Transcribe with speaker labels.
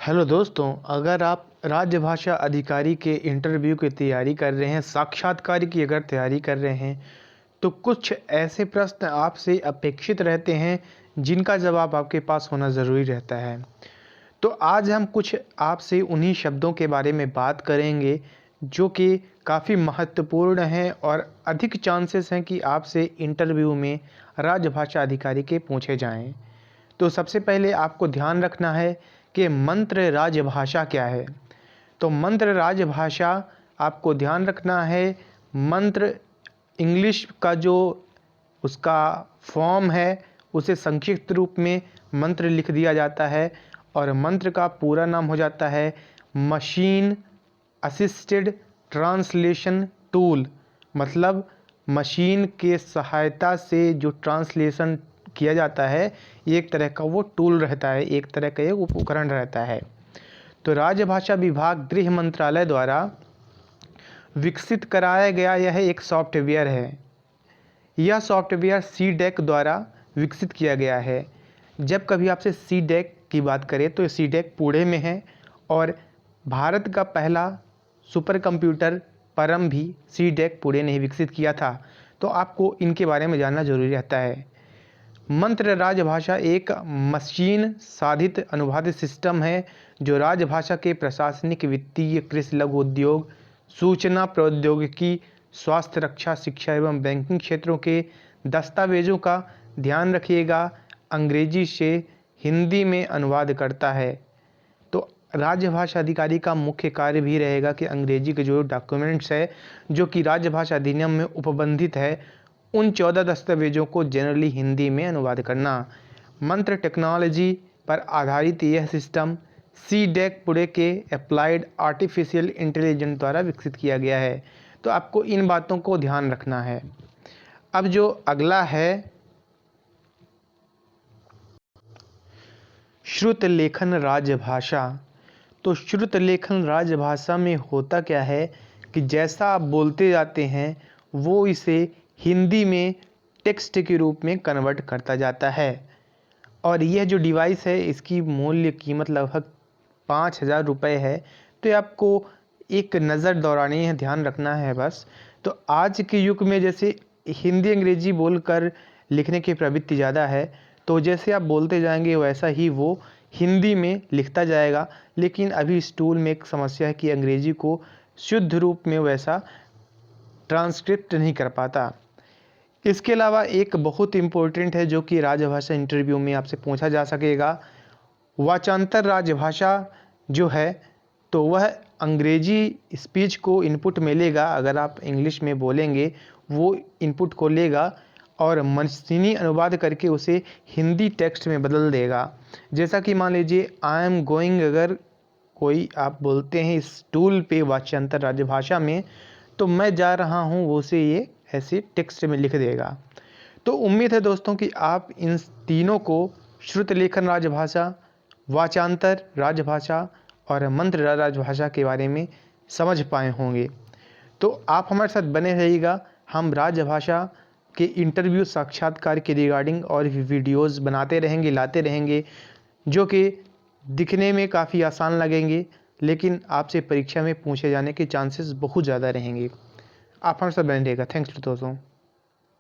Speaker 1: Hello दोस्तों, अगर आप राजभाषा अधिकारी के इंटरव्यू की तैयारी कर रहे हैं, साक्षात्कार की अगर तैयारी कर रहे हैं, तो कुछ ऐसे प्रश्न आपसे अपेक्षित रहते हैं जिनका जवाब आपके पास होना ज़रूरी रहता है। तो आज हम कुछ आपसे उन्हीं शब्दों के बारे में बात करेंगे जो कि काफ़ी महत्वपूर्ण हैं और अधिक चांसेस हैं कि आपसे इंटरव्यू में राजभाषा अधिकारी के पूछे जाएं। तो सबसे पहले आपको ध्यान रखना है कि मंत्र राजभाषा क्या है। तो मंत्र राजभाषा आपको ध्यान रखना है। मंत्र इंग्लिश का जो उसका फॉर्म है उसे संक्षिप्त रूप में मंत्र लिख दिया जाता है और मंत्र का पूरा नाम हो जाता है मशीन असिस्टेड ट्रांसलेशन टूल। मतलब मशीन के सहायता से जो ट्रांसलेशन किया जाता है, ये एक तरह का वो टूल रहता है, एक तरह का एक उपकरण रहता है। तो राजभाषा विभाग गृह मंत्रालय द्वारा विकसित कराया गया यह एक सॉफ्टवेयर है। यह सॉफ्टवेयर सीडेक द्वारा विकसित किया गया है। जब कभी आपसे सीडेक की बात करें तो सीडेक पुणे में है और भारत का पहला सुपर कंप्यूटर परम भी सीडेक पुणे ने ही विकसित किया था। तो आपको इनके बारे में जानना जरूरी रहता है। मंत्र राजभाषा एक मशीन साधित अनुवाद सिस्टम है जो राजभाषा के प्रशासनिक, वित्तीय, कृषि, लघु उद्योग, सूचना प्रौद्योगिकी, स्वास्थ्य, रक्षा, शिक्षा एवं बैंकिंग क्षेत्रों के दस्तावेजों का ध्यान रखिएगा, अंग्रेजी से हिंदी में अनुवाद करता है। तो राजभाषा अधिकारी का मुख्य कार्य भी रहेगा कि अंग्रेजी के जो डॉक्यूमेंट्स है जो कि राजभाषा अधिनियम में उपबंधित है, उन 14 दस्तावेजों को जनरली हिंदी में अनुवाद करना। मंत्र टेक्नोलॉजी पर आधारित यह सिस्टम सीडेक पुणे के अप्लाइड आर्टिफिशियल इंटेलिजेंस द्वारा विकसित किया गया है। तो आपको इन बातों को ध्यान रखना है। अब जो अगला है श्रुत लेखन राजभाषा। तो श्रुत लेखन राजभाषा में होता क्या है कि जैसा आप बोलते जाते हैं वो इसे हिंदी में टेक्स्ट के रूप में कन्वर्ट करता जाता है। और यह जो डिवाइस है इसकी मूल्य कीमत लगभग 5,000 रुपये है। तो ये आपको एक नज़र दौड़ानी है, ध्यान रखना है बस। तो आज के युग में जैसे हिंदी अंग्रेजी बोलकर लिखने की प्रवृत्ति ज़्यादा है, तो जैसे आप बोलते जाएंगे वैसा ही वो हिंदी में लिखता जाएगा। लेकिन अभी इस टूल में एक समस्या है कि अंग्रेजी को शुद्ध रूप में वैसा ट्रांसक्रिप्ट नहीं कर पाता। इसके अलावा एक बहुत इम्पोर्टेंट है जो कि राजभाषा इंटरव्यू में आपसे पूछा जा सकेगा। वाचांतर राजभाषा जो है तो वह अंग्रेजी स्पीच को इनपुट में लेगा। अगर आप इंग्लिश में बोलेंगे वो इनपुट को लेगा और मशीनी अनुवाद करके उसे हिंदी टेक्स्ट में बदल देगा। जैसा कि मान लीजिए आई एम गोइंग, अगर कोई आप बोलते हैं इस टूल पे वाचांतर राजभाषा में, तो मैं जा रहा हूँ, वो से ये ऐसे टेक्स्ट में लिख देगा। तो उम्मीद है दोस्तों कि आप इन तीनों को श्रुत लेखन राजभाषा, वाचांतर राजभाषा और मंत्र राजभाषा के बारे में समझ पाए होंगे। तो आप हमारे साथ बने रहिएगा। हम राजभाषा के इंटरव्यू साक्षात्कार के रिगार्डिंग और भी वीडियोज़ बनाते रहेंगे, लाते रहेंगे, जो कि दिखने में काफ़ी आसान लगेंगे लेकिन आपसे परीक्षा में पूछे जाने के चांसेस बहुत ज़्यादा रहेंगे। आप हमारे साथ बने रहिएगा। थैंक्स दोस्तों।